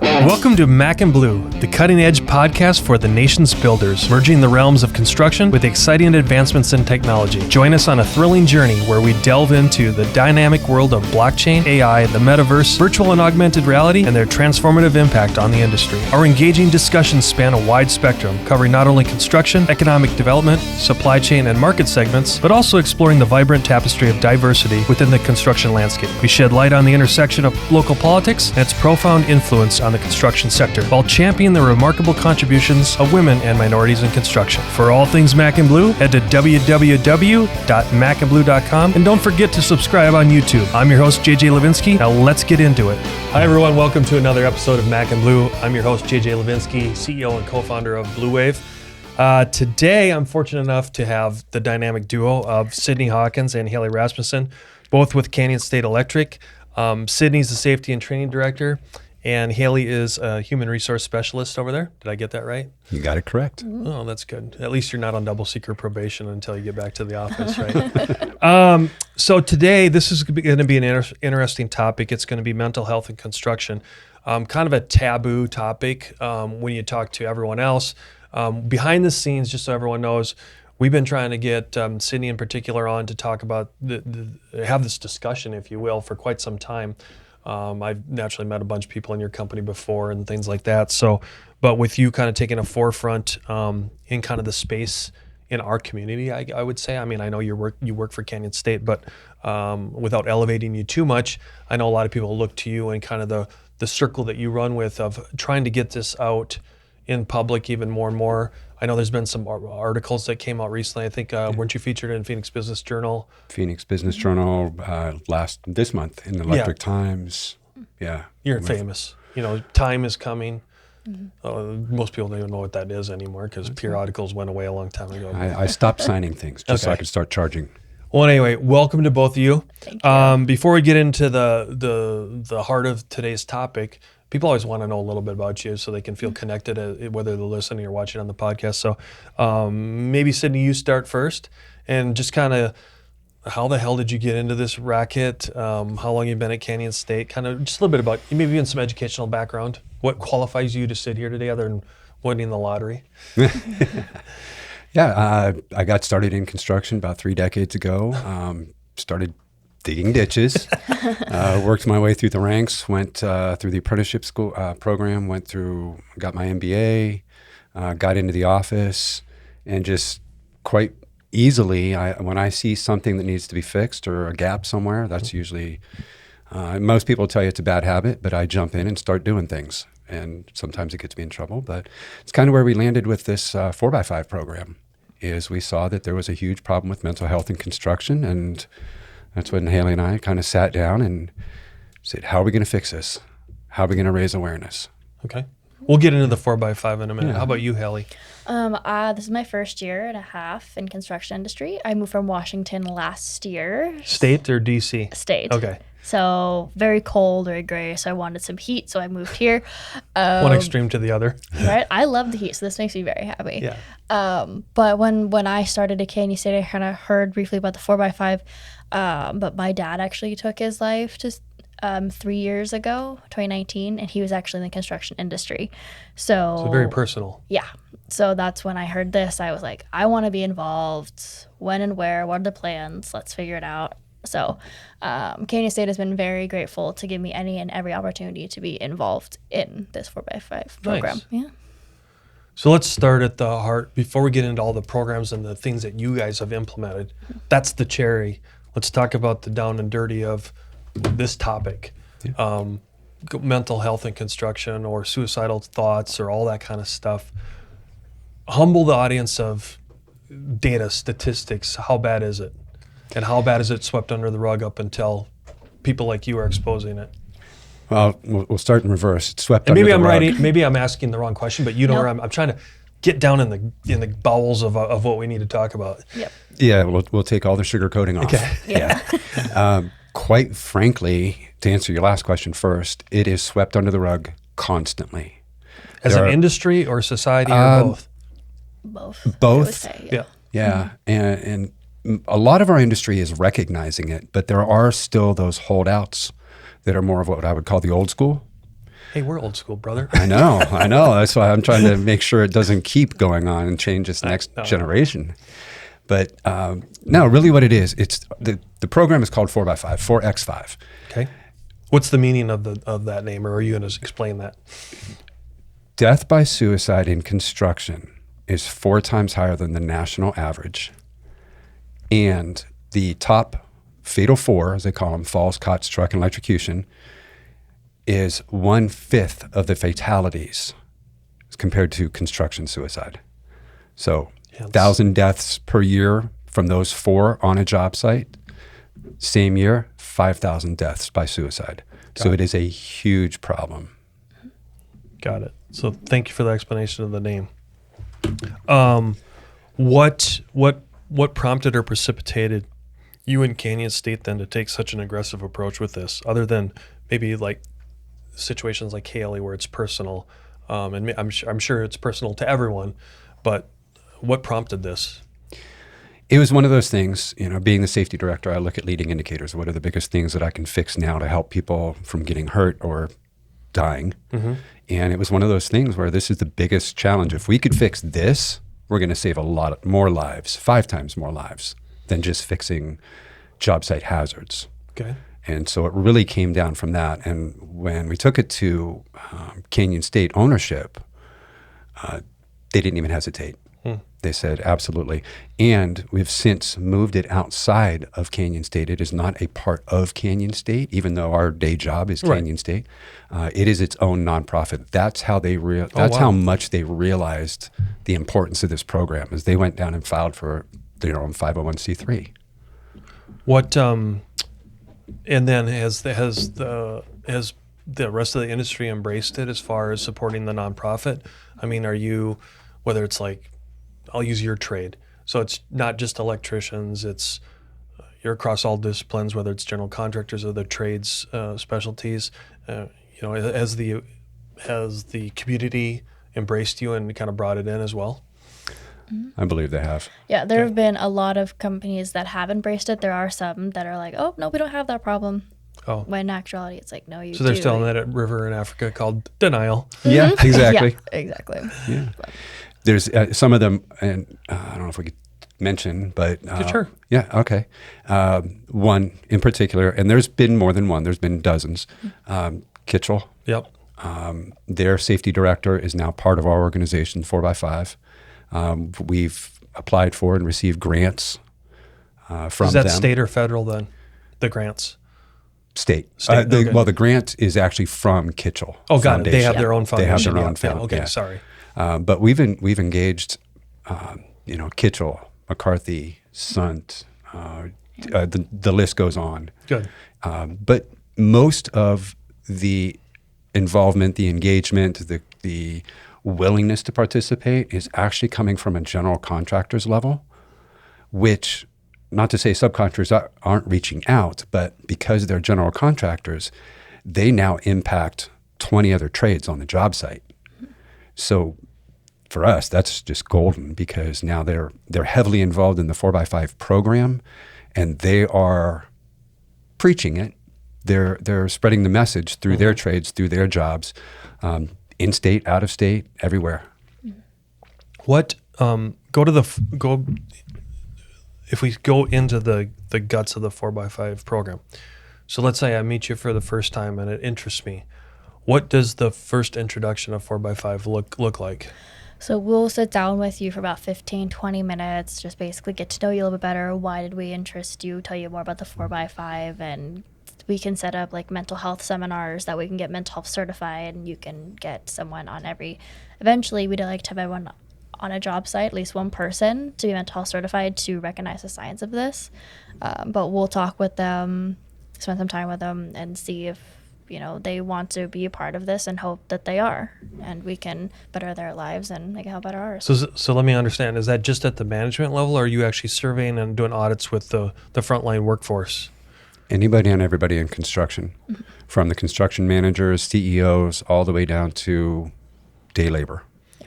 Welcome to Mac and Bleu, the cutting-edge podcast for the nation's builders, merging the realms of construction with exciting advancements in technology. Join us on a thrilling journey where we delve into the dynamic world of blockchain, AI, the metaverse, virtual and augmented reality, and their transformative impact on the industry. Our engaging discussions span a wide spectrum, covering not only construction, economic development, supply chain, and market segments, but also exploring the vibrant tapestry of diversity within the construction landscape. We shed light on the intersection of local politics and its profound influence on the construction sector, while championing the remarkable contributions of women and minorities in construction. For all things Mac and Bleu, head to www.macandbleu.com, and don't forget to subscribe on YouTube. I'm your host, JJ Levinsky. Now let's get into it. Hi everyone, welcome to another episode of Mac and Bleu. I'm your host, JJ Levinsky, CEO and co-founder of Bleu. Today, I'm fortunate enough to have the dynamic duo of Sidney Hawkins and Hailey Rasmussen, both with Canyon State Electric. Sidney's the safety and training director, and Hailey is a human resource specialist over there. Did I get that right? You got it correct. Oh, that's good. At least you're not on double secret probation until you get back to the office, right? So today, this is going to be an interesting topic. It's going to be mental health in construction. Kind of a taboo topic when you talk to everyone else. Behind the scenes, just so everyone knows, we've been trying to get Sidney in particular on to talk about, have this discussion, if you will, for quite some time. I've naturally met a bunch of people in your company before and things like that. So, but with you kind of taking a forefront in kind of the space in our community, I would say. I mean, I know you work for Canyon State, but without elevating you too much, I know a lot of people look to you and kind of the circle that you run with of trying to get this out in public even more and more. I know there's been some articles that came out recently. I think, weren't you featured in Phoenix Business Journal? Phoenix Business Journal this month in the Electric Times. Yeah. You're famous. You know, time is coming. Most people don't even know what that is anymore because periodicals went away a long time ago. I stopped signing things just so I could start charging. Well, anyway, welcome to both of you. Thank you. Before we get into the heart of today's topic, people always want to know a little bit about you so they can feel connected, whether they're listening or watching on the podcast. So maybe, Sidney, you start first and just kind of how the hell did you get into this racket? How long you've been at Canyon State? Kind of just a little bit about, maybe even some educational background. What qualifies you to sit here today other than winning the lottery? Yeah, I got started in construction about 3 decades ago. Started digging ditches, worked my way through the ranks, went through the apprenticeship school program, got my MBA, got into the office, and just quite easily, when I see something that needs to be fixed or a gap somewhere, that's usually, most people tell you it's a bad habit, but I jump in and start doing things. And sometimes it gets me in trouble, but it's kind of where we landed with this 4x5 program, is we saw that there was a huge problem with mental health in construction, and that's when Hailey and I kind of sat down and said, how are we going to fix this? How are we going to raise awareness? Okay. We'll get into the 4x5 in a minute. Yeah. How about you, Hailey? This is my first year and a half in construction industry. I moved from Washington last year. State or DC? State. Okay. So very cold, very gray. So I wanted some heat, so I moved here. One extreme to the other. Right. I love the heat, so this makes me very happy. Yeah. But when I started at Canyon State, I kind of heard briefly about the 4x5. But my dad actually took his life just 3 years ago, 2019, and he was actually in the construction industry. So very personal. Yeah. So that's when I heard this. I was like, I want to be involved. When and where? What are the plans? Let's figure it out. So Canyon State has been very grateful to give me any and every opportunity to be involved in this 4x5 program. Nice. Yeah. So let's start at the heart. Before we get into all the programs and the things that you guys have implemented, that's the cherry. Let's talk about the down and dirty of this topic. Yeah. Mental health in construction or suicidal thoughts or all that kind of stuff. Humble the audience of data, statistics. How bad is it? And how bad is it swept under the rug up until people like you are exposing it? Well, we'll start in reverse. It's swept and under maybe the I'm rug. Maybe I'm asking the wrong question, but you know Nope. where I'm trying to get down in the bowels of what we need to talk about. Yep. Yeah, we'll take all the sugar coating off. Okay. Yeah. Quite frankly, to answer your last question first, it is swept under the rug constantly. As an industry or society or both? Both. I Both? would say, Yeah. Yeah, and a lot of our industry is recognizing it, but there are still those holdouts that are more of what I would call the old school. Hey, we're old school, brother. I know. That's why I'm trying to make sure it doesn't keep going on and change this next generation. But no, really what it is, it's the program is called 4x5, 4x5. Okay. What's the meaning of that name, or are you going to explain that? Death by suicide in construction is 4 times higher than the national average. And the top fatal 4, as they call them, falls, cuts, struck, and electrocution, is 1/5 of the fatalities compared to construction suicide. So 1,000 deaths per year from those 4 on a job site. Same year, 5,000 deaths by suicide. So it is a huge problem. Got it. So thank you for the explanation of the name. What prompted or precipitated you and Canyon State then to take such an aggressive approach with this, other than maybe like situations like Hailey where it's personal, and I'm sure it's personal to everyone, but what prompted this? It was one of those things, being the safety director, I look at leading indicators. What are the biggest things that I can fix now to help people from getting hurt or dying? Mm-hmm. And it was one of those things where this is the biggest challenge. If we could fix this, we're going to save a lot more lives, 5 times more lives than just fixing job site hazards. Okay. And so it really came down from that. And when we took it to Canyon State ownership, they didn't even hesitate. They said, absolutely. And we've since moved it outside of Canyon State. It is not a part of Canyon State, even though our day job is Canyon State. It is its own nonprofit. That's how how much they realized the importance of this program, is they went down and filed for their own 501c3. What and then has the rest of the industry embraced it as far as supporting the nonprofit? I mean, are you, whether it's like, I'll use your trade. So it's not just electricians, it's you're across all disciplines, whether it's general contractors or the trades specialties. Has the community embraced you and kind of brought it in as well? I believe they have. Yeah, there have been a lot of companies that have embraced it. There are some that are like, oh, no, we don't have that problem. Oh. When in actuality, it's like, no, you do. So they're still in that river in Africa called denial. Yeah, exactly. Yeah, exactly. Yeah. There's some of them, and I don't know if we could mention, but sure. Yeah, okay. One in particular, and there's been more than one. There's been dozens. Kitchell. Yep. Their safety director is now part of our organization, 4x5. We've applied for and received grants from them. Is that state or federal then? The grants. State. Okay. Well, the grant is actually from Kitchell. Oh, got it. They have their own foundation. They have their own foundation. Okay, yeah. sorry. But we've engaged, Kitchell, McCarthy, Sunt. The list goes on. Good. But most of the involvement, the engagement, the willingness to participate is actually coming from a general contractor's level, which, not to say subcontractors aren't reaching out, but because they're general contractors, they now impact 20 other trades on the job site. So for us, that's just golden, because now they're heavily involved in the 4x5 program, and they are preaching it. They're spreading the message through their trades, through their jobs, in state, out of state, everywhere. What if we go into the guts of the 4x5 program? So let's say I meet you for the first time and it interests me. What does the first introduction of 4x5 look like? So we'll sit down with you for about 15, 20 minutes, just basically get to know you a little bit better. Why did we interest you? Tell you more about the 4x5, and we can set up like mental health seminars that we can get mental health certified, and you can get someone on eventually we'd like to have everyone on a job site, at least one person, to be mental health certified to recognize the science of this. But we'll talk with them, spend some time with them, and see if they want to be a part of this, and hope that they are, and we can better their lives and make it help better ours. So let me understand, is that just at the management level, or are you actually surveying and doing audits with the frontline workforce? Anybody and everybody in construction, from the construction managers, CEOs, all the way down to day labor.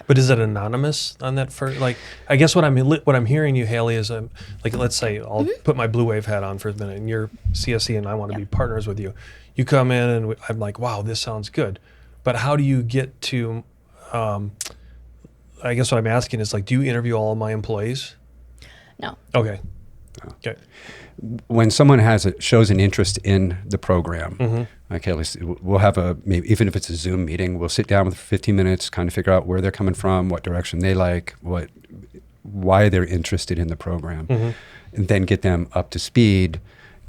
But is it anonymous on that first? Like, I guess what I'm hearing you, Hailey, is like, let's say I'll put my Blue Wave hat on for a minute, and you're CSE, and I want to be partners with you. You come in, and I'm like, wow, this sounds good. But how do you get to, I guess what I'm asking is like, do you interview all of my employees? No. Okay. Okay. When someone shows an interest in the program, okay, we'll have maybe even if it's a Zoom meeting, we'll sit down with 15 minutes, kind of figure out where they're coming from, what direction they like, why they're interested in the program, and then get them up to speed.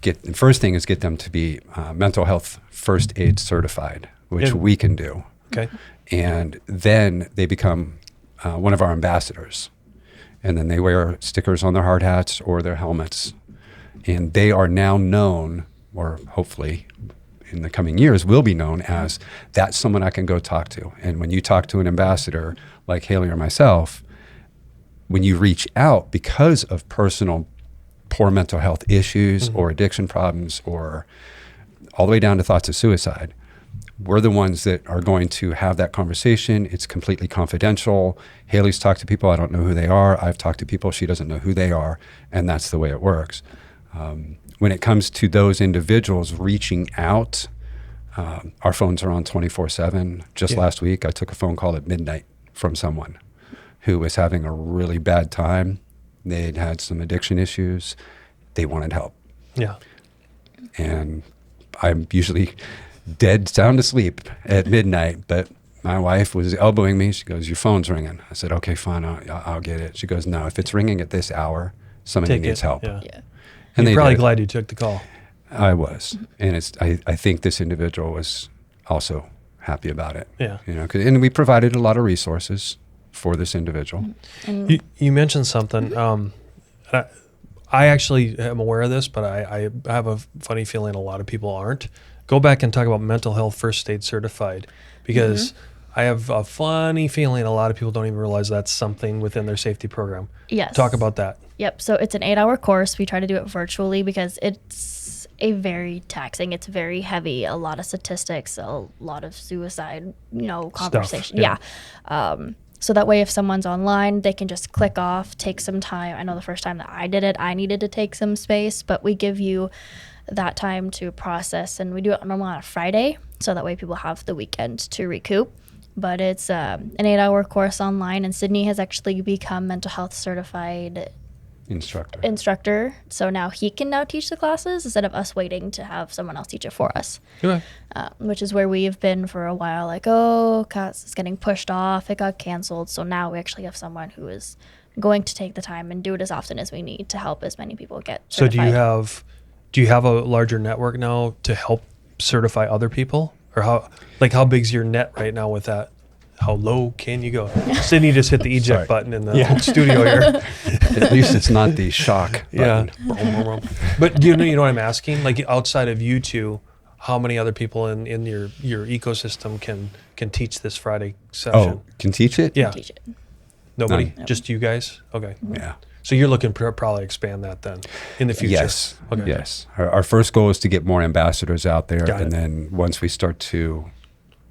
The first thing is get them to be mental health first aid certified, which we can do. Okay. And then they become one of our ambassadors. And then they wear stickers on their hard hats or their helmets. And they are now known, or hopefully in the coming years will be known as, that's someone I can go talk to. And when you talk to an ambassador like Hailey or myself, when you reach out because of personal poor mental health issues or addiction problems or all the way down to thoughts of suicide, we're the ones that are going to have that conversation. It's completely confidential. Hailey's talked to people, I don't know who they are. I've talked to people, she doesn't know who they are. And that's the way it works. When it comes to those individuals reaching out, our phones are on 24/7. Just last week, I took a phone call at midnight from someone who was having a really bad time. They'd had some addiction issues. They wanted help. Yeah. And I'm usually dead sound asleep at midnight, but my wife was elbowing me. She goes, your phone's ringing. I said, okay, fine, I'll get it. She goes, no, if it's ringing at this hour, somebody needs help. Yeah. And You're probably did. glad you took the call. I was. And I think this individual was also happy about it. Yeah. And we provided a lot of resources for this individual. And You mentioned something. I actually am aware of this, but I have a funny feeling a lot of people aren't. Go back and talk about mental health first aid certified, because I have a funny feeling a lot of people don't even realize that's something within their safety program. yes. Talk about that. Yep. So it's an 8-hour course. We try to do it virtually because it's a very taxing. It's very heavy. A lot of statistics, a lot of suicide, conversation. yeah. So that way, if someone's online, they can just click off, take some time. I know the first time that I did it, I needed to take some space, but we give you that time to process, and we do it normally on a Friday, so that way people have the weekend to recoup. But it's an 8-hour course online, and Sidney has actually become mental health certified instructor. So now he can now teach the classes instead of us waiting to have someone else teach it for us. Okay. Which is where we've been for a while, like, oh, class is getting pushed off, it got canceled. So now we actually have someone who is going to take the time and do it as often as we need to help as many people get certified. So do you have a larger network now to help certify other people? Or how big's your net right now with that? How low can you go? Sidney just hit the eject button in the studio here. At least it's not the shock button. Yeah. But do you know what I'm asking? Like, outside of you two, how many other people in your ecosystem can teach this Friday session? Oh, can teach it? Yeah. Teach it. Nobody? None. Just you guys? Okay. Yeah. So you're looking to probably expand that then in the future? Yes. Okay. Yes. Our first goal is to get more ambassadors out there. Got it. And then once we start to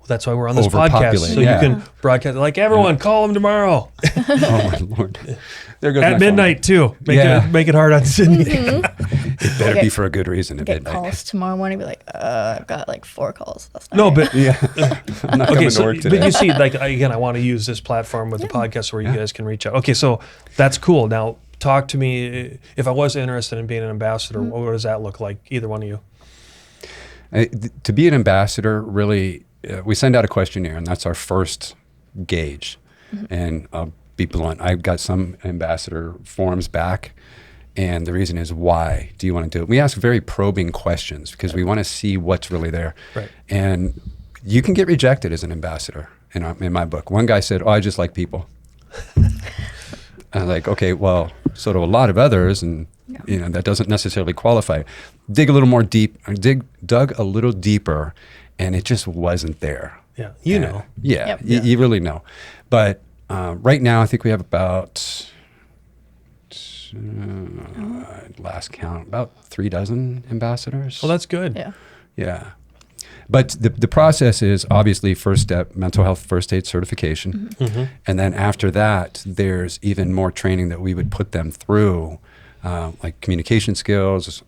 That's why we're on this podcast. So yeah. you can broadcast, like, everyone, call them tomorrow. oh my Lord. There goes At my midnight, too. Make it hard on Sidney. phone. It better be for a good reason at Get midnight. calls tomorrow morning, be like, I've got like 4 calls. That's not No, right. but Yeah. I'm not coming to work today. But you see, like, again, I want to use this platform with the podcast where you guys can reach out. Okay, so that's cool. Now, talk to me. If I was interested in being an ambassador, what does that look like? Either one of you. To be an ambassador, really, we send out a questionnaire, and that's our first gauge. And I'll be blunt. I've got some ambassador forms back, and the reason is, why do you want to do it? We ask very probing questions because we want to see what's really there. Right. And you can get rejected as an ambassador in my book. One guy said, I just like people. I was like, okay, well, so do a lot of others, and that doesn't necessarily qualify. Dig a little more deep, dug a little deeper, and it just wasn't there. Yeah, Yeah, Yep. you really know. But right now, I think we have about, last count, about 3 dozen ambassadors. Well, that's good. Yeah. Yeah. But the process is obviously, first step, mental health first aid certification. And then after that, there's even more training that we would put them through, like communication skills.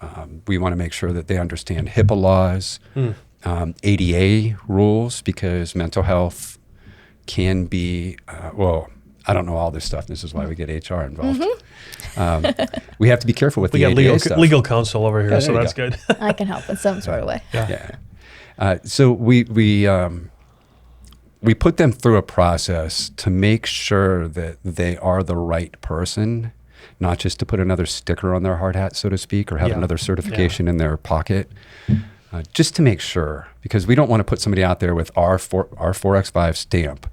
We want to make sure that they understand HIPAA laws. ADA rules, because mental health can be, I don't know all this stuff. This is why we get HR involved. We have to be careful with we the got ADA stuff. legal counsel over here, Yeah, so there you that's go. good. I can help in some sort of way. Yeah. So we put them through a process to make sure that they are the right person, not just to put another sticker on their hard hat, so to speak, or have Yeah. another certification in their pocket. Just to make sure, because we don't want to put somebody out there with our 4x5 stamp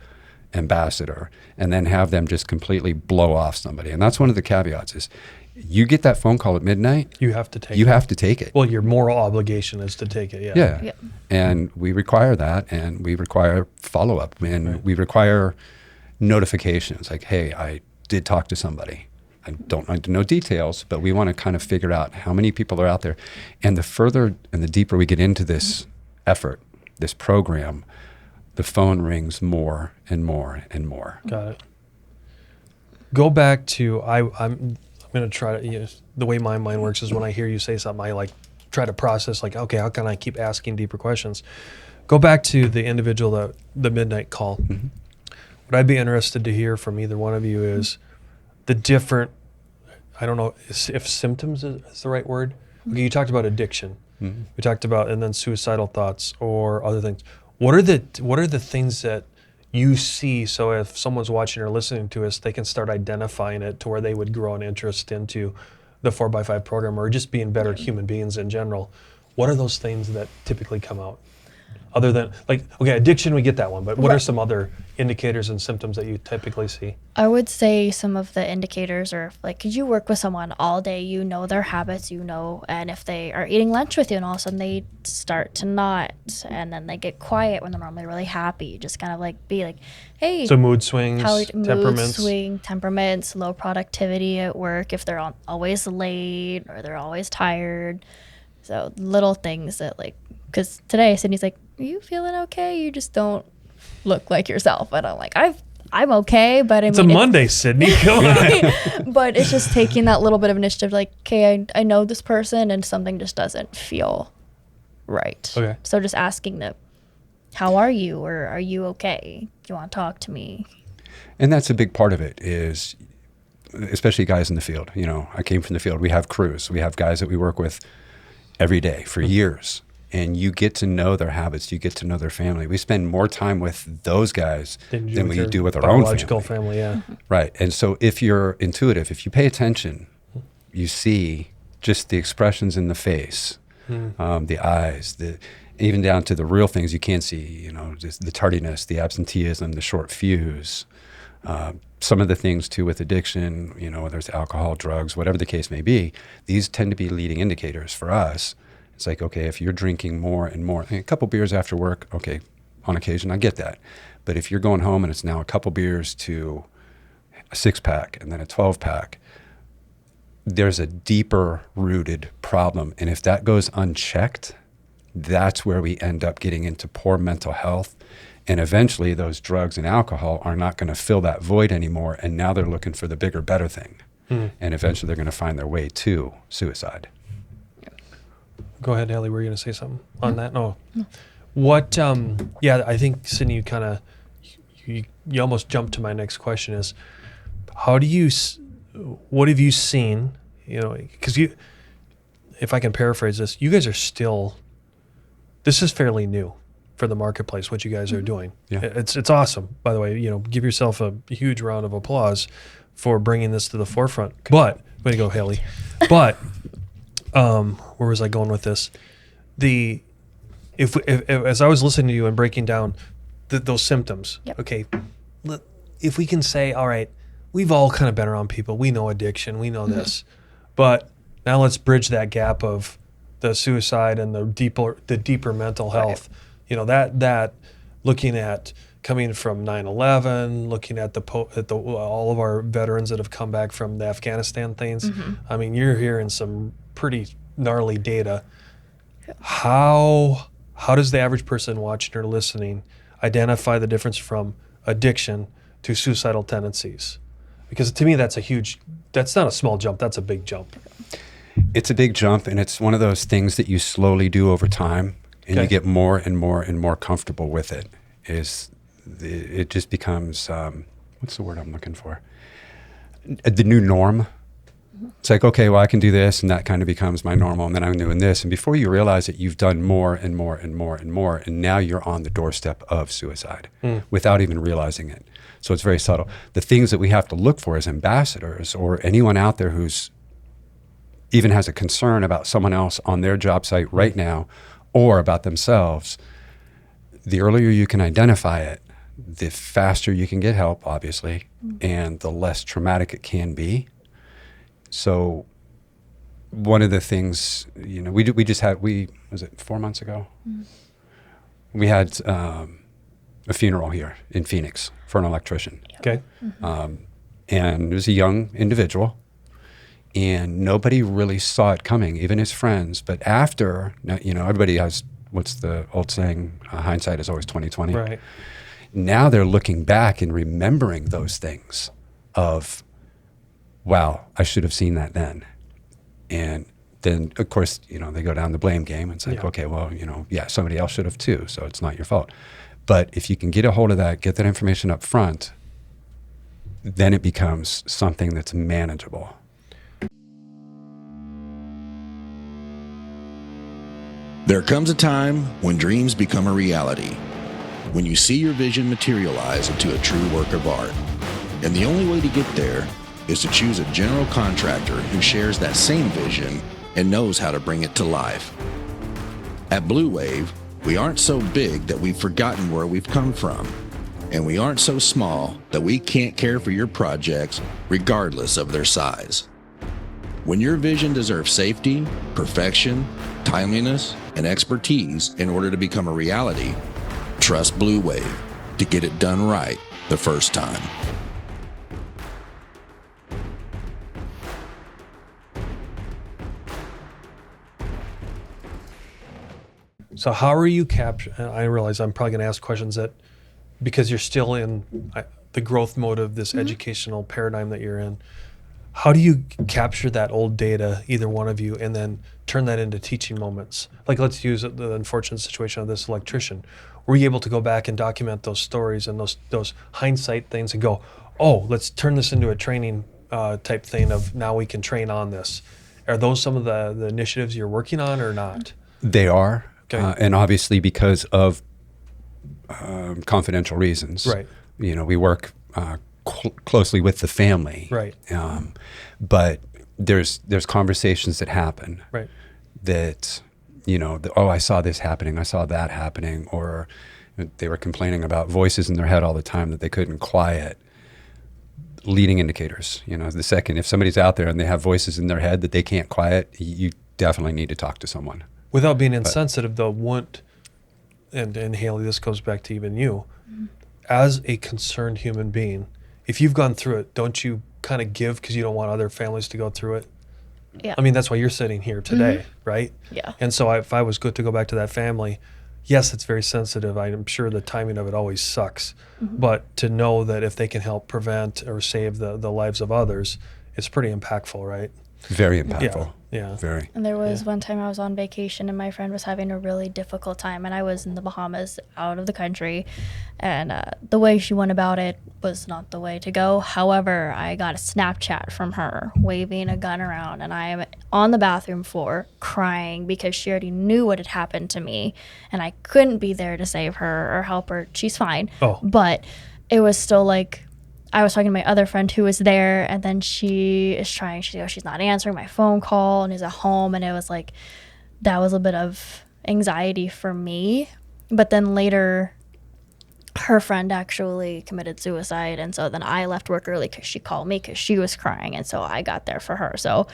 ambassador and then have them just completely blow off somebody. And that's one of the caveats is you get that phone call at midnight, You have to take you it. have to take it. Well, your moral obligation is to take it, yeah. Yeah. Yep. And we require that, and we require follow-up, and we require notifications like, hey, I did talk to somebody. I don't know details, but we want to kind of figure out how many people are out there. And the further and the deeper we get into this effort, this program, the phone rings more and more and more. Got it. Go back to, I'm going to try to, the way my mind works is when I hear you say something, I like try to process like, okay, how can I keep asking deeper questions? Go back to the individual, the midnight call. Mm-hmm. What I'd be interested to hear from either one of you is the different, I don't know if symptoms is the right word. Okay, you talked about addiction. Mm-hmm. We talked about, and then suicidal thoughts or other things. What are the things that you see, so if someone's watching or listening to us, they can start identifying it to where they would grow an interest into the 4x5 program or just being better human beings in general? What are those things that typically come out? Other than, like, okay, addiction, we get that one, but what are some other indicators and symptoms that you typically see? I would say some of the indicators are like, could you work with someone all day, you know their habits, and if they are eating lunch with you and all of a sudden they start to not, and then they get quiet when they're normally really happy, just kind of like be like, hey, So mood swings, mood temperaments. swing, temperaments, low productivity at work, if they're always late or they're always tired. So little things that like, because today Sydney's like, are you feeling okay? You just don't look like yourself. And I'm like, I'm okay, but It's a Monday, Sydney. Come on. but it's just taking that little bit of initiative, like, okay, I know this person and something just doesn't feel right. Okay. So just asking them, how are you? Or are you okay? Do you want to talk to me? And that's a big part of it is, especially guys in the field. You know, I came from the field. We have crews. We have guys that we work with every day for years. And you get to know their habits. You get to know their family. We spend more time with those guys than we your do with our own biological family. Yeah. Right. And so if you're intuitive, if you pay attention, you see just the expressions in the face, the eyes, even down to the real things you can't see, you know, just the tardiness, the absenteeism, the short fuse. Some of the things too with addiction, you know, whether it's alcohol, drugs, whatever the case may be, these tend to be leading indicators for us. It's like, okay, if you're drinking more and more, a couple beers after work, okay, on occasion, I get that. But if you're going home and it's now a couple beers to a 6-pack and then a 12-pack, there's a deeper rooted problem. And if that goes unchecked, that's where we end up getting into poor mental health. And eventually those drugs and alcohol are not going to fill that void anymore. And now they're looking for the bigger, better thing. And eventually they're going to find their way to suicide. Go ahead, Hailey. Were you going to say something on that? No. What? Yeah, I think Sidney, you kind of, you almost jumped to my next question. Is how do you? What have you seen? You know, because you, if I can paraphrase this, you guys are still. This is fairly new for the marketplace. What you guys are doing. Yeah. It's awesome. By the way, you know, give yourself a huge round of applause for bringing this to the forefront. But way to go, Hailey. But. Where was I going with this? If as I was listening to you and breaking down those symptoms, Yep. okay, if we can say, all right, we've all kind of been around people, we know addiction, we know this, but now let's bridge that gap of the suicide and the deeper mental health. Right. You know, that looking at coming from 9/11, looking at all of our veterans that have come back from the Afghanistan things. I mean, you're hearing some pretty gnarly data. How does the average person watching or listening identify the difference from addiction to suicidal tendencies? Because to me, that's not a small jump, that's a big jump. It's a big jump, and it's one of those things that you slowly do over time. and you Okay. get more and more and more comfortable with it. It just becomes what's the word I'm looking for? The new norm. It's like, okay, well, I can do this, and that kind of becomes my normal, and then I'm doing this. And before you realize it, you've done more and more and more and more, and now you're on the doorstep of suicide without even realizing it. So it's very subtle. The things that we have to look for as ambassadors, or anyone out there who's even has a concern about someone else on their job site right now, or about themselves, the earlier you can identify it, the faster you can get help, obviously, and the less traumatic it can be. So one of the things, was it 4 months ago? We had a funeral here in Phoenix for an electrician. Okay. And it was a young individual, and nobody really saw it coming, even his friends. But after, everybody has, what's the old saying, hindsight is always 20/20. Right. Now they're looking back and remembering those things of, wow, I should have seen that then. And then, of course, they go down the blame game. And it's like, Yeah. okay, well, somebody else should have too, so it's not your fault. But if you can get a hold of that, get that information up front, then it becomes something that's manageable. There comes a time when dreams become a reality, when you see your vision materialize into a true work of art. And the only way to get there is to choose a general contractor who shares that same vision and knows how to bring it to life. At Blue Wave, we aren't so big that we've forgotten where we've come from, and we aren't so small that we can't care for your projects regardless of their size. When your vision deserves safety, perfection, timeliness, and expertise in order to become a reality, trust Blue Wave to get it done right the first time. So how are you I realize I'm probably going to ask questions that, because you're still in the growth mode of this educational paradigm that you're in, how do you capture that old data, either one of you, and then turn that into teaching moments? Like, let's use the unfortunate situation of this electrician. Were you able to go back and document those stories and those hindsight things and go, oh, let's turn this into a training type thing of now we can train on this? Are those some of the initiatives you're working on or not? They are. Okay. And obviously because of confidential reasons. Right. We work closely with the family. Right. But there's conversations that happen. Right. That, I saw this happening, I saw that happening, or they were complaining about voices in their head all the time that they couldn't quiet. Leading indicators, the second, if somebody's out there and they have voices in their head that they can't quiet, you definitely need to talk to someone. Without being insensitive, though, and Hailey, this goes back to even you, as a concerned human being, if you've gone through it, don't you kind of give because you don't want other families to go through it? Yeah. I mean, that's why you're sitting here today, right? Yeah. And so if I was good to go back to that family, yes, it's very sensitive. I'm sure the timing of it always sucks. But to know that if they can help prevent or save the lives of others, it's pretty impactful, right? Very impactful. Yeah. Very. And there was one time I was on vacation and my friend was having a really difficult time, and I was in the Bahamas, out of the country, and the way she went about it was not the way to go. However, I got a Snapchat from her waving a gun around, and I am on the bathroom floor crying because she already knew what had happened to me, and I couldn't be there to save her or help her. She's fine. Oh. But it was still like, I was talking to my other friend who was there, and then she is trying, she's not answering my phone call and is at home. And it was like, that was a bit of anxiety for me. But then later, her friend actually committed suicide. And so then I left work early because she called me because she was crying. And so I got there for her. So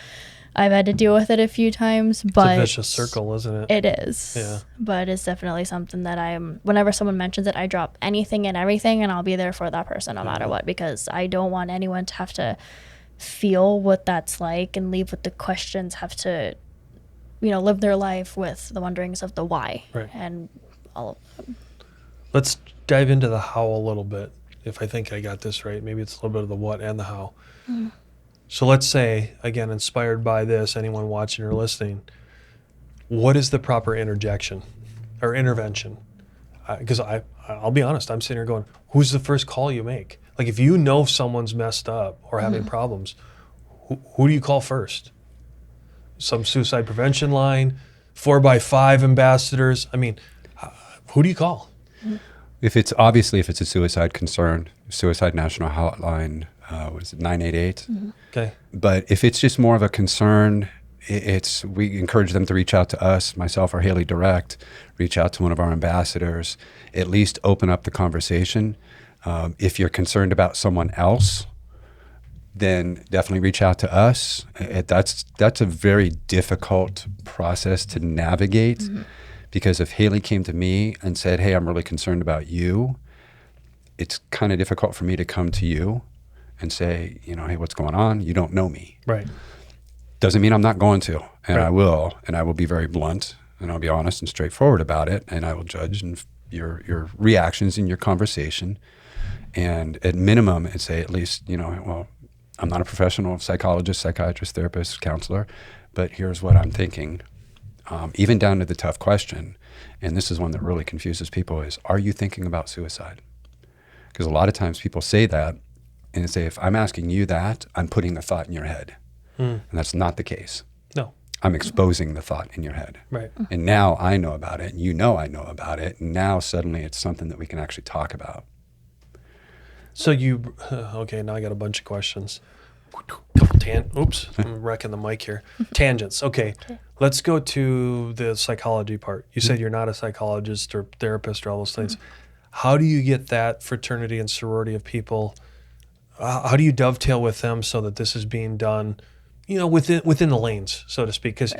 I've had to deal with it a few times, but It's a vicious circle, isn't it? it is. Yeah. But it's definitely something that whenever someone mentions it, I drop anything and everything and I'll be there for that person no matter what, because I don't want anyone to have to feel what that's like and leave with the questions, have to, live their life with the wonderings of the why. Right. And all of them. Let's dive into the how a little bit. If I think I got this right, maybe it's a little bit of the what and the how. So let's say, again, inspired by this, anyone watching or listening, what is the proper interjection? or intervention? Because I'll be honest, I'm sitting here going, who's the first call you make? Like if you know someone's messed up or having problems, who do you call first? Some suicide prevention line, 4x5 ambassadors. I mean, who do you call? If it's a suicide concern, Suicide National Hotline, was it 988? Okay. But if it's just more of a concern, we encourage them to reach out to us, myself or Hailey direct, reach out to one of our ambassadors, at least open up the conversation. If you're concerned about someone else, then definitely reach out to us. That's a very difficult process to navigate, because if Hailey came to me and said, hey, I'm really concerned about you, it's kind of difficult for me to come to you and say, hey, what's going on? You don't know me. Right. Doesn't mean I'm not going to, and Right. I will be very blunt, and I'll be honest and straightforward about it, and I will judge your reactions in your conversation, and at minimum, and say at least, well, I'm not a professional psychologist, psychiatrist, therapist, counselor, but here's what I'm thinking, even down to the tough question, and this is one that really confuses people, is, are you thinking about suicide? Because a lot of times people say that, and they say, if I'm asking you that, I'm putting the thought in your head. And that's not the case. No. I'm exposing the thought in your head. Right. And now I know about it, and I know about it, and now suddenly it's something that we can actually talk about. So okay, now I got a bunch of questions. Oops, I'm wrecking the mic here. Tangents. Okay, let's go to the psychology part. You said you're not a psychologist or therapist or all those things. How do you get that fraternity and sorority of people? How do you dovetail with them so that this is being done, within the lanes, so to speak? Because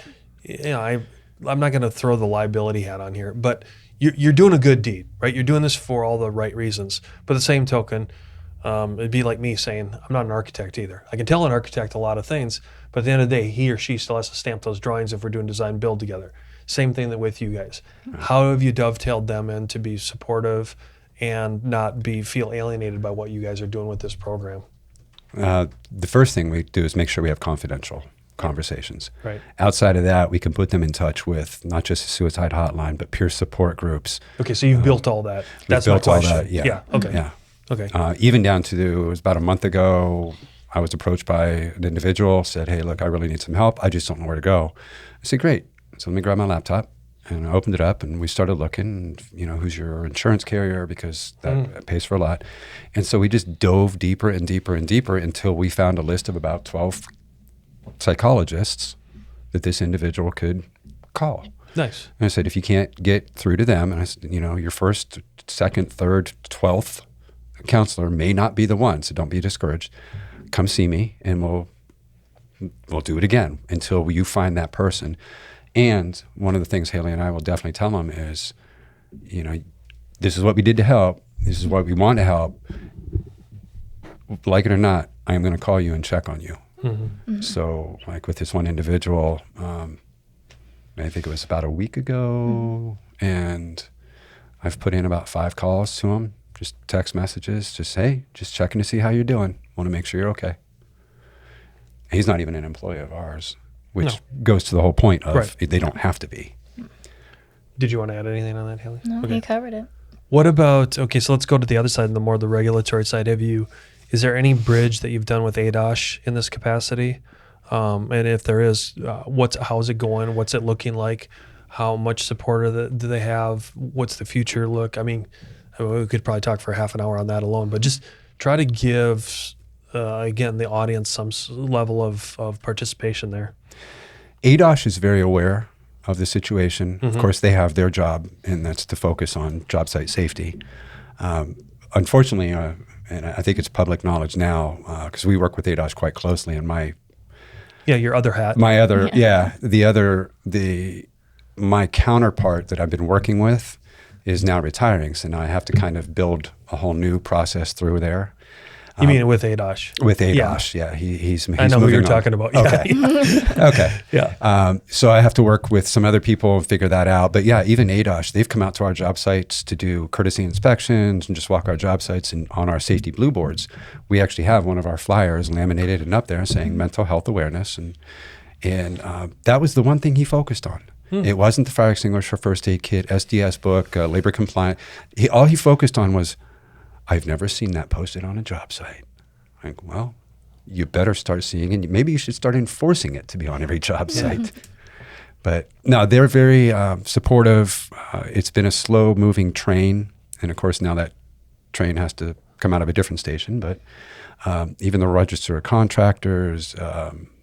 I'm not going to throw the liability hat on here, but you're doing a good deed, right? You're doing this for all the right reasons. But the same token, it'd be like me saying, I'm not an architect either. I can tell an architect a lot of things, but at the end of the day, he or she still has to stamp those drawings if we're doing design build together. Same thing that with you guys. How have you dovetailed them in to be supportive and not feel alienated by what you guys are doing with this program? The first thing we do is make sure we have confidential conversations. Right. Outside of that, we can put them in touch with not just a suicide hotline, but peer support groups. Okay, so you've built all that. That's my built all question. that, yeah. Okay. Yeah. Okay. Even down to, it was about a month ago, I was approached by an individual, said, hey, look, I really need some help. I just don't know where to go. I said, great. So let me grab my laptop. And I opened it up and we started looking, who's your insurance carrier, because that pays for a lot. And so we just dove deeper and deeper and deeper until we found a list of about 12 psychologists that this individual could call. Nice. And I said, if you can't get through to them, and I said, your first, second, third, 12th counselor may not be the one, so don't be discouraged. Come see me and we'll do it again until you find that person. And one of the things Hailey and I will definitely tell them is, this is what we did to help. This is what we want to help. Like it or not, I am going to call you and check on you. So like with this one individual, I think it was about a week ago, and I've put in about 5 calls to him, just text messages, just checking to see how you're doing. Want to make sure you're okay. He's not even an employee of ours, which goes to the whole point of they don't have to be. Did you want to add anything on that, Hailey? No, you covered it. What about, so let's go to the other side, the regulatory side. Is there any bridge that you've done with ADOSH in this capacity? And if there is, how's it going? What's it looking like? How much support do they have? What's the future look? I mean, we could probably talk for half an hour on that alone, but just try to give, again, the audience some level of participation there. ADOSH is very aware of the situation. Of course, they have their job, and that's to focus on job site safety. Unfortunately, and I think it's public knowledge now, because we work with ADOSH quite closely, and your other hat. My counterpart that I've been working with is now retiring, so now I have to kind of build a whole new process through there. You mean with ADOSH? With ADOSH, yeah. He's I know who you're moving on. talking about. Okay. Okay. Yeah. So I have to work with some other people and figure that out. But yeah, even ADOSH, they've come out to our job sites to do courtesy inspections and just walk our job sites. And on our safety blue boards, we actually have one of our flyers laminated and up there saying mental health awareness. And that was the one thing he focused on. It wasn't the fire extinguisher, first aid kit, SDS book, labor compliant. All he focused on was, I've never seen that posted on a job site. Like, well, you better start seeing it. Maybe you should start enforcing it to be on every job site. But no, they're very supportive. It's been a slow moving train. And of course, now that train has to come out of a different station. But even the register of contractors,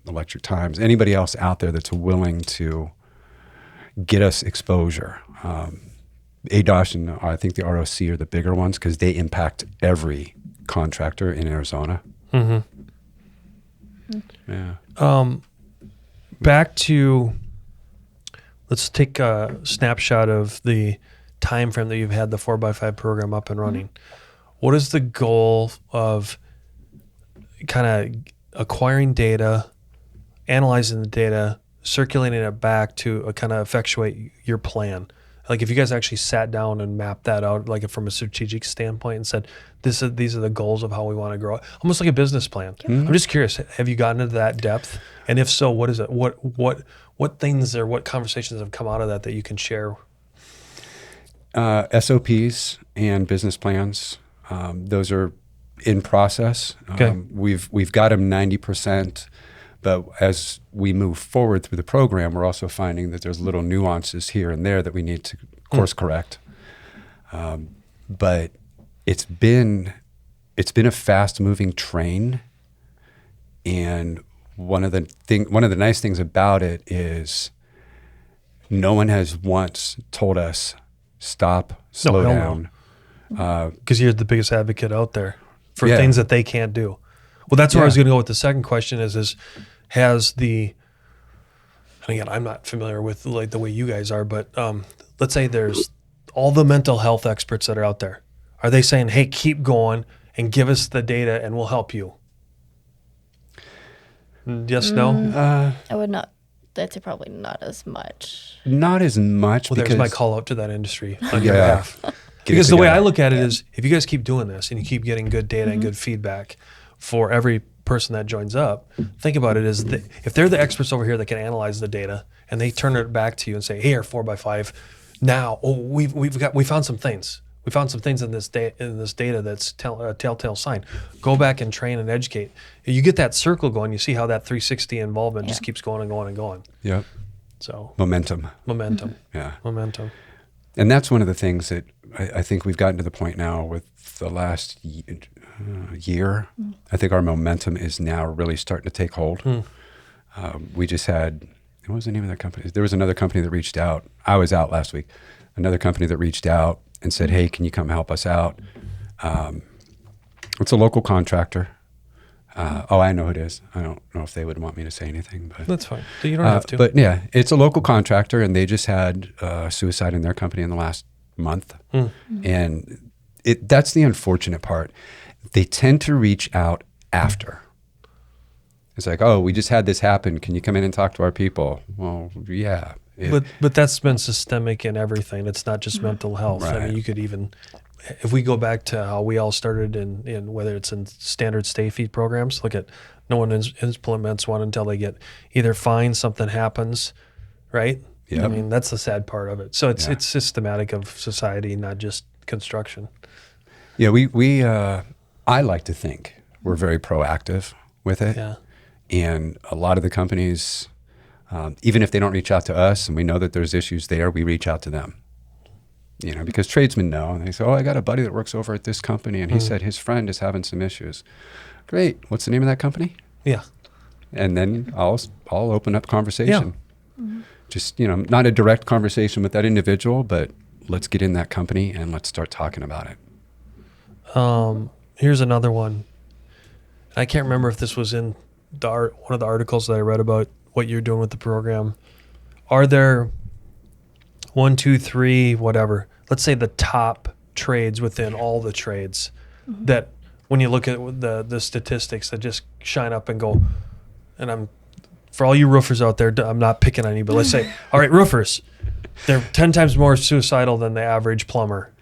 Electric Times, anybody else out there that's willing to get us exposure. ADOSH and I think the ROC are the bigger ones because they impact every contractor in Arizona. Yeah. Back to, let's take a snapshot of the time frame that you've had the 4x5 program up and running. What is the goal of kind of acquiring data, analyzing the data, circulating it back to kind of effectuate your plan? Like if you guys actually sat down and mapped that out, like from a strategic standpoint, and said, these are the goals of how we want to grow, almost like a business plan. I'm just curious, have you gotten into that depth? And if so, what is it? What things or what conversations have come out of that you can share? SOPs and business plans, those are in process. Okay. We've got them 90%. But as we move forward through the program, we're also finding that there's little nuances here and there that we need to course correct. But it's been a fast moving train, and one of the nice things about it is no one has once told us stop, slow down. Because you're the biggest advocate out there for Yeah. things that they can't do. Well, that's where I was Yeah. going to go with the second question is has the, and again, I'm not familiar with like the way you guys are, but let's say there's all the mental health experts that are out there. Are they saying, hey, keep going and give us the data and we'll help you? Yes, no? I would not. That's probably not as much. Not as much. Well, because there's my call out to that industry on your Yeah. behalf. Get it Because the way I together. look at it is, if you guys keep doing this and you keep getting good data and good feedback for every person that joins up, think about it as if they're the experts over here that can analyze the data and they turn it back to you and say, here, 4x5, now, we found some things. We found some things in this data that's a telltale sign. Go back and train and educate. You get that circle going. You see how that 360 involvement just keeps going and going and going. Yep. So Momentum. yeah, momentum. And that's one of the things that I think we've gotten to the point now with the last year. I think our momentum is now really starting to take hold. We just had, what was the name of that company? There was another company that reached out. I was out last week. Another company that reached out and said, hey, can you come help us out? It's a local contractor. I know who it is. I don't know if they would want me to say anything, but That's fine. You don't have to. But yeah, it's a local contractor, and they just had suicide in their company in the last month. And that's the unfortunate part. They tend to reach out after. It's like, oh, we just had this happen. Can you come in and talk to our people? Well, yeah. But that's been systemic in everything. It's not just mental health. I Right. mean, you could even, if we go back to how we all started in whether it's in standard stay fee programs, look at no one implements one until they get either fined, something happens, right? Yep. I mean, that's the sad part of it. So it's Yeah. it's systematic of society, not just construction. Yeah, we I like to think we're very proactive with it. Yeah. And a lot of the companies, even if they don't reach out to us and we know that there's issues there, we reach out to them. You know, because tradesmen know, and they say, oh, I got a buddy that works over at this company, and he said his friend is having some issues. Great. What's the name of that company? Yeah. And then I'll open up conversation. Just, you know, not a direct conversation with that individual, but let's get in that company and let's start talking about it. Here's another one. I can't remember if this was in one of the articles that I read about what you're doing with the program. Are there 1, 2, 3, whatever, let's say the top trades within all the trades that when you look at the statistics that just shine up and go, and for all you roofers out there, I'm not picking on you, but let's say, all right, roofers, they're 10 times more suicidal than the average plumber.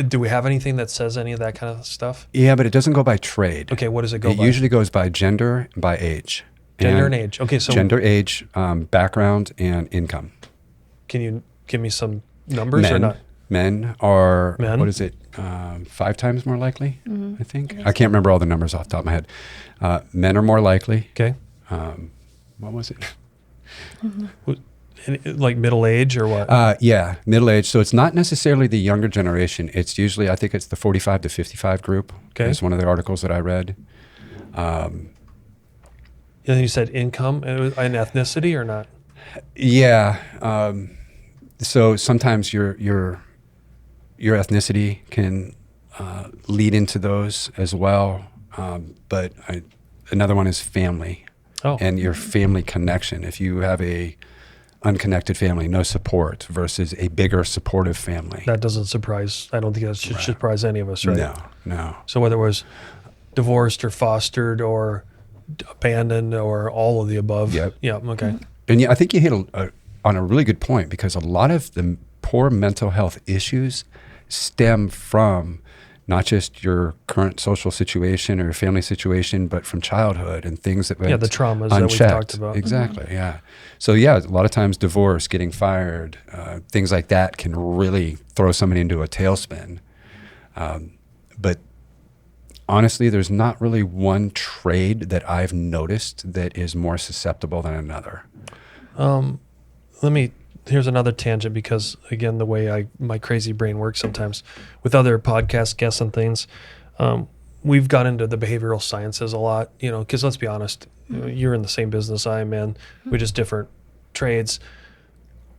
Do we have anything that says any of that kind of stuff? Yeah, but it doesn't go by trade. Okay, what does it go It by? usually goes by gender and by age. Gender and age. Okay, so gender, age, background, and income. Can you give me some numbers or not? Men are, Men? what is it, 5 times more likely, I think? think I can't remember all the numbers off the top of my head. Men are more likely. Okay. What was it? Like middle age or what? Yeah, middle age. So it's not necessarily the younger generation. It's usually, I think it's the 45 to 55 group. Okay. It's one of the articles that I read. And you said income and ethnicity or not? Yeah. So sometimes your ethnicity can lead into those as well. But another one is family and your family connection. If you have a unconnected family, no support versus a bigger supportive family. That doesn't surprise. I don't think that should surprise any of us, right? No. So whether it was divorced or fostered or abandoned or all of the above. Yep. Yeah. Okay. And yeah, I think you hit on a really good point, because a lot of the poor mental health issues stem from not just your current social situation or your family situation, but from childhood and things that went the traumas unchecked. that we've talked about. Exactly. Yeah. So yeah, a lot of times divorce, getting fired, things like that can really throw somebody into a tailspin. But honestly, there's not really one trade that I've noticed that is more susceptible than another. Here's another tangent, because again, the way my crazy brain works sometimes with other podcast guests and things, we've got into the behavioral sciences a lot, because let's be honest, you're in the same business I'm in, we're just different trades.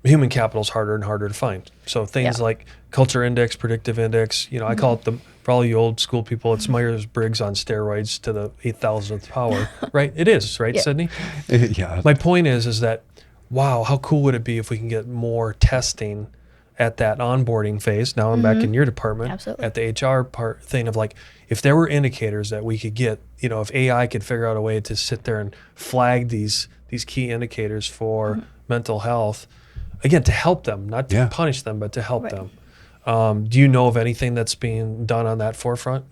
Human capital is harder and harder to find. So things like culture index, predictive index, I call it for all you old school people, it's Myers-Briggs on steroids to the 8,000th power, right? It is, right, Sidney? Yeah. My point is that, wow, how cool would it be if we can get more testing at that onboarding phase? Now I'm back in your department. Absolutely. At the HR part thing of like, if there were indicators that we could get, if AI could figure out a way to sit there and flag these key indicators for mental health, again, to help them, not to punish them, but to help them. Do you know of anything that's being done on that forefront?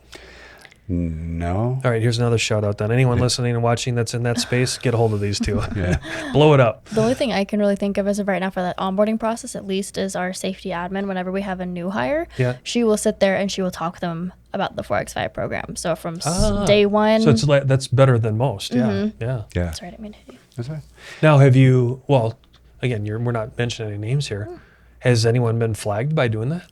No. All right, here's another shout out then. Anyone listening and watching that's in that space, get a hold of these two. Blow it up. The only thing I can really think of as of right now for that onboarding process, at least, is our safety admin. Whenever we have a new hire, she will sit there and she will talk to them about the 4x5 program. So from day one. So that's better than most. Yeah. That's right. I mean, That's right. Now, have you? Well, again, we're not mentioning any names here. Has anyone been flagged by doing that?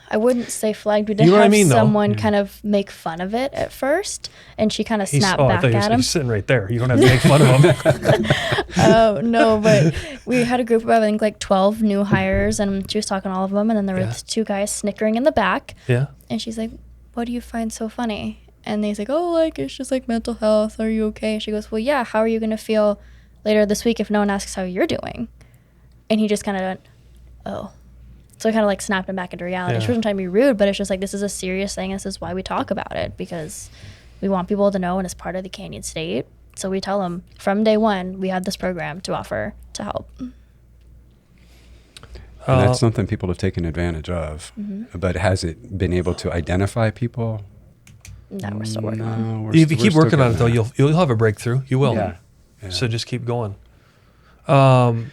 I wouldn't say flagged. We did have someone kind of make fun of it at first, and she kind of snapped back at him. He's sitting right there. You don't have to make fun of him. Oh, no, but we had a group of, I think, like 12 new hires, and she was talking to all of them, and then there were 2 guys snickering in the back. Yeah. And she's like, what do you find so funny? And he's like, it's just like mental health. Are you okay? She goes, well, yeah, how are you going to feel later this week if no one asks how you're doing? And he just kind of went, oh. So I kind of like snapped him back into reality. She wasn't trying to be rude, but it's just like, this is a serious thing. This is why we talk about it, because we want people to know, and it's part of the Canyon State. So we tell them from day one, we have this program to offer to help. And that's something people have taken advantage of. But has it been able to identify people? No, we're still working on it. If you keep working on it, though, you'll have a breakthrough. You will. Yeah. So just keep going. Again,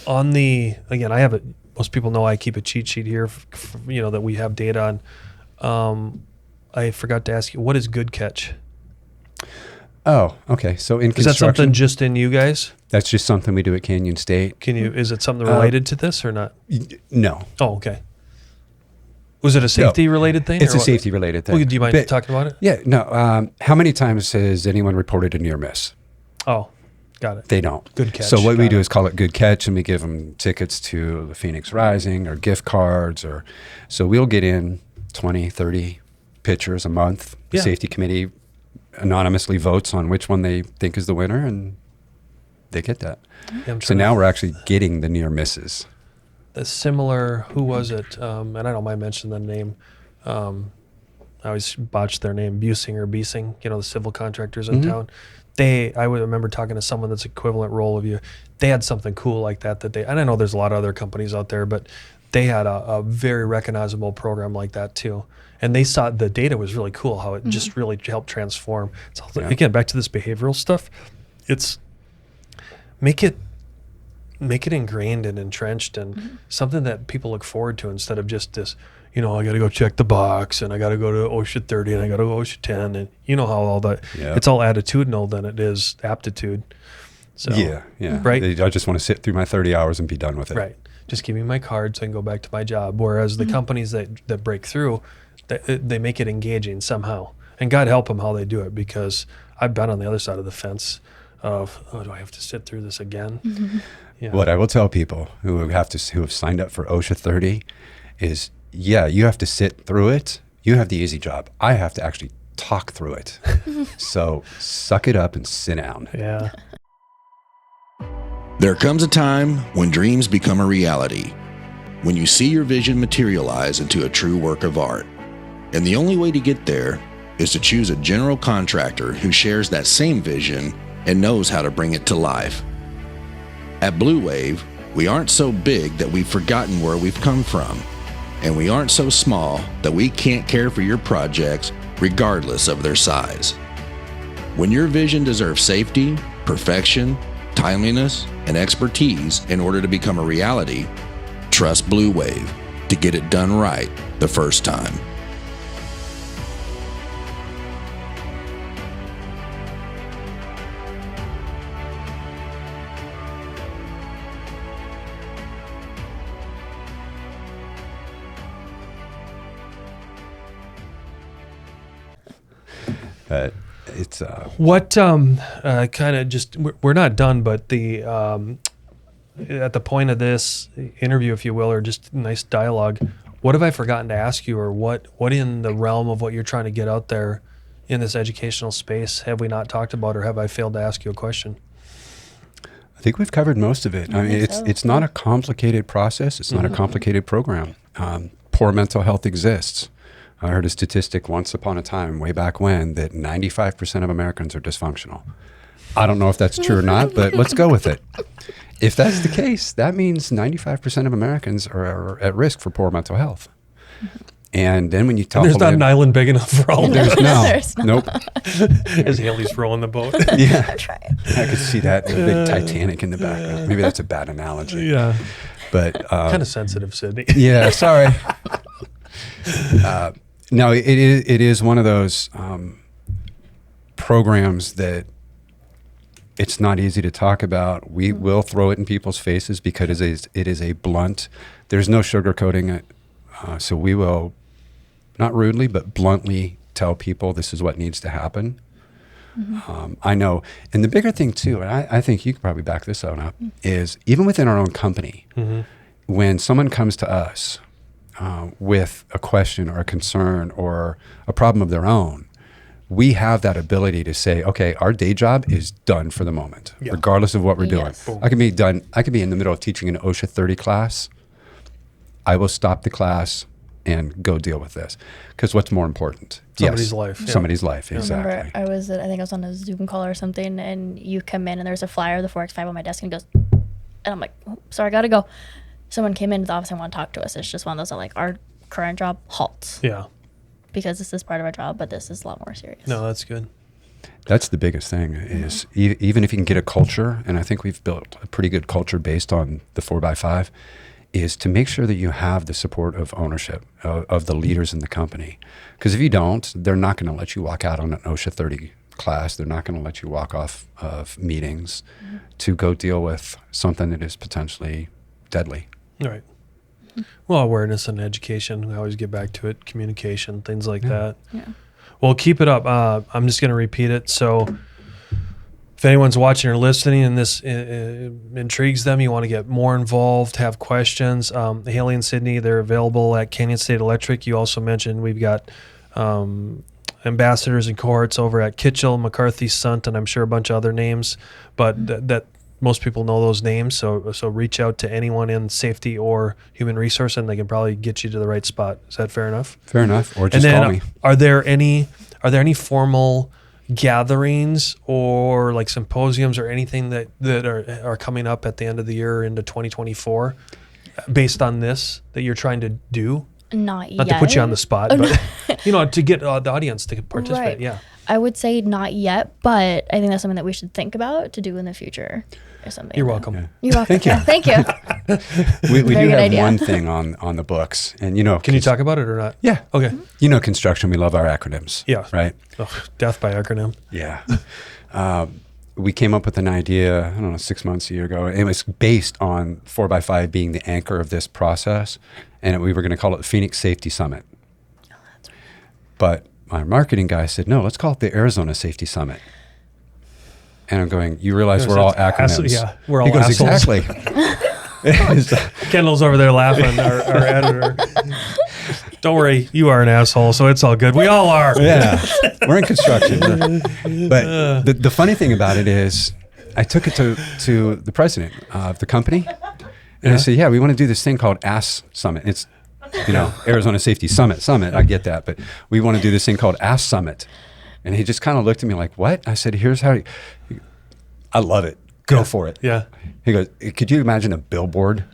I have most people know I keep a cheat sheet here, that we have data on. I forgot to ask you, what is good catch? Oh, okay. So in construction, is that something just in you guys? That's just something we do at Canyon State. Is it something related to this or not? No. Oh, okay. Was it a safety related thing? It's a safety related thing. Well, do you mind talking about it? Yeah. No. How many times has anyone reported a near miss? Oh. Got it. They don't. Good catch. So what we do is call it good catch, and we give them tickets to the Phoenix Rising or gift cards. So we'll get in 20, 30 pitchers a month. The safety committee anonymously votes on which one they think is the winner, and they get that. So now we're actually getting the near misses. The similar, who was it? And I don't mind mentioning the name. I always botch their name, Businger, the civil contractors in town. I would remember talking to someone that's equivalent role of you. They had something cool like that and I know there's a lot of other companies out there, but they had a very recognizable program like that too. And they saw the data was really cool, how it just really helped transform. So again, back to this behavioral stuff, it's make it make it ingrained and entrenched and something that people look forward to instead of just this, I got to go check the box and I got to go to OSHA 30 and I got to go OSHA 10 and how all that, it's all attitudinal than it is aptitude. So, yeah. Right. I just want to sit through my 30 hours and be done with it. Right. Just give me my card so I can go back to my job. Whereas the companies that break through, they make it engaging somehow. And God help them how they do it, because I've been on the other side of the fence of, do I have to sit through this again? Yeah. What I will tell people who have signed up for OSHA 30 is, you have to sit through it. You have the easy job. I have to actually talk through it. So suck it up and sit down. Yeah. There comes a time when dreams become a reality, when you see your vision materialize into a true work of art. And the only way to get there is to choose a general contractor who shares that same vision and knows how to bring it to life. At Bleu, we aren't so big that we've forgotten where we've come from, and we aren't so small that we can't care for your projects regardless of their size. When your vision deserves safety, perfection, timeliness, and expertise in order to become a reality, trust Bleu to get it done right the first time. It's What kind of just, we're not done, but the at the point of this interview, if you will, or just nice dialogue, what have I forgotten to ask you, or what in the realm of what you're trying to get out there in this educational space have we not talked about, or have I failed to ask you a question? I think we've covered most of it. I mean, it's not a complicated process. It's not a complicated program. Poor mental health exists. I heard a statistic once upon a time, way back when, that 95% of Americans are dysfunctional. I don't know if that's true or not, but let's go with it. If that's the case, that means 95% of Americans are at risk for poor mental health. And then when you talk, there's not an island big enough for all. There's nope. As Hailey's rowing the boat. Yeah, I'm trying. I could see that the big Titanic in the background. Maybe that's a bad analogy. Yeah, but kind of sensitive, Sidney. Yeah, sorry. No, it is one of those programs that it's not easy to talk about. We will throw it in people's faces because it is a blunt. There's no sugarcoating it. So we will, not rudely, but bluntly tell people this is what needs to happen. I know. And the bigger thing too, and I think you could probably back this up, is even within our own company, when someone comes to us with a question or a concern or a problem of their own, we have that ability to say, okay, our day job is done for the moment, regardless of what we're doing. I can be in the middle of teaching an OSHA 30 class. I will stop the class and go deal with this. Because what's more important? Somebody's life. Somebody's life, exactly. I remember I think I was on a Zoom call or something, and you come in and there's a flyer of the 4X5 on my desk, and it goes, and I'm like, oh, sorry, I gotta go. Someone came into the office and want to talk to us. It's just one of those that, like, our current job halts. Yeah. Because this is part of our job, but this is a lot more serious. No, that's good. That's the biggest thing is even if you can get a culture, and I think we've built a pretty good culture based on the 4x5, is to make sure that you have the support of ownership, of the leaders in the company. Because if you don't, they're not going to let you walk out on an OSHA 30 class. They're not going to let you walk off of meetings to go deal with something that is potentially deadly. Right. Well, awareness and education, we always get back to it, communication, things like that. Yeah. Well, keep it up. I'm just going to repeat it. So if anyone's watching or listening and this intrigues them, you want to get more involved, have questions, Hailey and Sidney, they're available at Canyon State Electric. You also mentioned we've got ambassadors and cohorts over at Kitchell, McCarthy, Sunt, and I'm sure a bunch of other names, but that most people know those names. So reach out to anyone in safety or human resource, and they can probably get you to the right spot. Is that fair enough? Fair enough. Or just call me. Are there any formal gatherings or like symposiums or anything that are coming up at the end of the year into 2024 based on this that you're trying to do? Not yet. Not to put you on the spot, but to get the audience to participate. Right. I would say not yet, but I think that's something that we should think about to do in the future or something. You're welcome. Yeah. You're welcome. Thank you. Yeah, thank you. We do Very good have idea. one thing on the books, and Can you talk about it or not? Yeah. Okay. You know, construction, we love our acronyms. Yeah. Right? Ugh, death by acronym. Yeah. We came up with an idea, I don't know, 6 months, a year ago. It was based on 4x5 being the anchor of this process, and we were going to call it the Phoenix Safety Summit. Oh, that's right. But my marketing guy said, no, let's call it the Arizona Safety Summit. And I'm going, you realize we're all acronyms. Yeah, we're all He goes, assholes. exactly. Kendall's over there laughing, our editor. Don't worry, you are an asshole, so it's all good. We all are. Yeah, we're in construction. But the funny thing about it is, I took it to the president of the company, and I said, yeah, we want to do this thing called ASS Summit. It's, Arizona Safety Summit. I get that, but we want to do this thing called ASS Summit. And he just kind of looked at me like, what? I said, here's how I love it. Go for it. Yeah. He goes, could you imagine a billboard?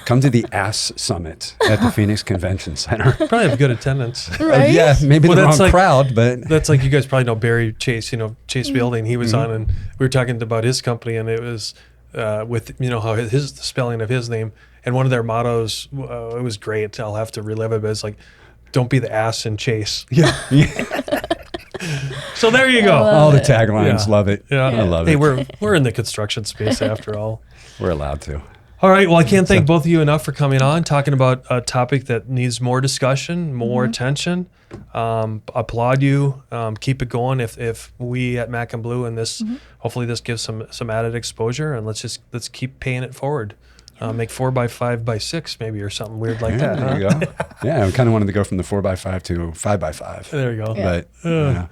Come to the ASS Summit at the Phoenix Convention Center. Probably have good attendance. Right? Yeah, maybe Well, the that's wrong like- crowd, but That's like, you guys probably know Barry Chase, Chase Building. He was on, and we were talking about his company, and it was with, how the spelling of his name. And one of their mottos, it was great. I'll have to relive it, but it's like, don't be the ass in Chase. yeah. So there you go. All the taglines, Yeah. love it. Yeah. I love Hey, it. we're in the construction space after all. We're allowed to. All right. Well, I can't thank both of you enough for coming on, talking about a topic that needs more discussion, more attention. Applaud you. Keep it going. If we at Mac and Blue and this, hopefully this gives some added exposure, and let's keep paying it forward. Make 4x5 by 6 maybe, or something weird like that. There Huh? you go. Yeah, I kind of wanted to go from the 4x5 to 5x5. There you go. But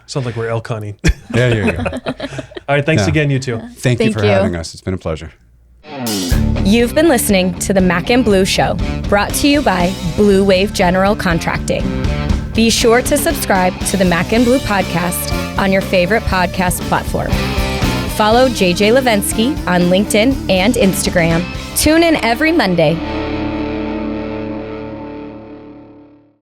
Sounds like we're elk hunting. there you go. All right. Thanks Yeah. again, you two. Thank you Thank for you. having us. It's been a pleasure. You've been listening to the Mac and Blue Show, brought to you by Blue Wave General Contracting. Be sure to subscribe to the Mac and Blue podcast on your favorite podcast platform. Follow JJ Levensky on LinkedIn and Instagram. Tune in every Monday